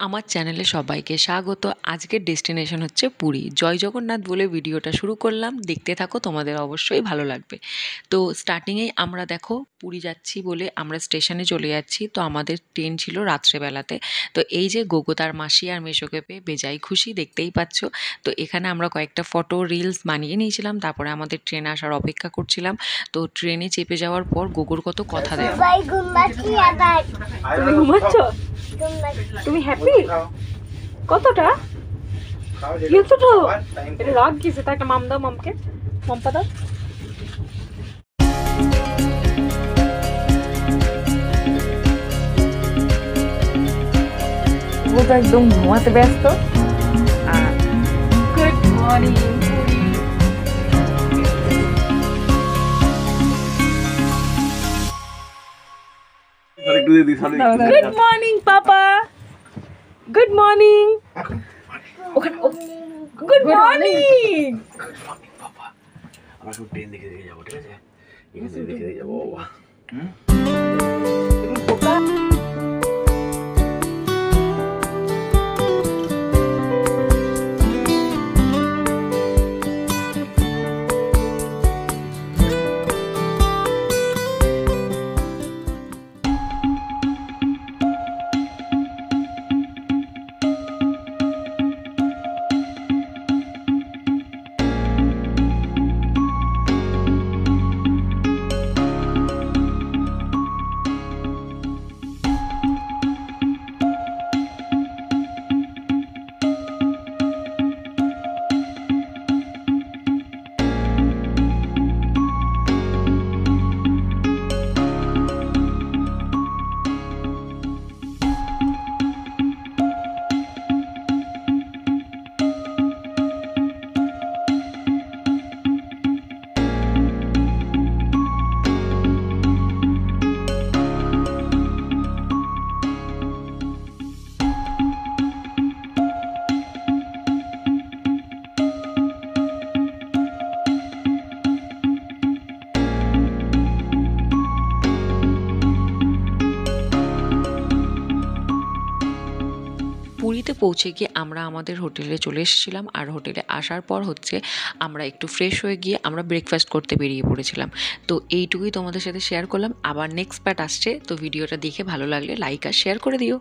আমার চ্যানেলে সবাইকে স্বাগত। আজকের ডেস্টিনেশন হচ্ছে পুরী। জয় জগন্নাথ বলে ভিডিওটা শুরু করলাম, দেখতে থাকো, তোমাদের অবশ্যই ভালো লাগবে। তো স্টার্টিংয়েই আমরা দেখো পুরী যাচ্ছি বলে আমরা স্টেশনে চলে যাচ্ছি। তো আমাদের ট্রেন ছিল রাত্রেবেলাতে। তো এই যে গোগো তার মাসি আর মেসোকে পেয়ে বেজায় খুশি, দেখতেই পাচ্ছ। তো এখানে আমরা কয়েকটা ফটো রিলস বানিয়ে নিয়েছিলাম, তারপরে আমাদের ট্রেন আসার অপেক্ষা করছিলাম। তো ট্রেনে চেপে যাওয়ার পর গোগোর কত কথা দেয়। তুমি ঘুমাচ্ছ? তুমি হ্যাপি কতটা? এতটা এটা রাগ গেছে, তাই একটা মাম দাও, মামকে মাম্পা দাও। ও তো একদম ঘুমাতে ব্যস্ত। গুড মর্নিং গুড মর্নিং পাপা, গুড মর্নিং। Good morning. আমরা সব ট্রেন দেখে যাবো, ঠিক আছে? এখানে দেখে যাবো বাবা। পুরীতে পৌঁছে গিয়ে আমরা আমাদের হোটেলে চলে এসেছিলাম। আর হোটেলে আসার পর হচ্ছে আমরা একটু ফ্রেশ হয়ে গিয়ে আমরা ব্রেকফাস্ট করতে বেরিয়ে পড়েছিলাম। তো এইটুকুই তোমাদের সাথে শেয়ার করলাম। আবার নেক্সট পার্ট আসছে, তো ভিডিওটা দেখে ভালো লাগলে লাইক আর শেয়ার করে দিও।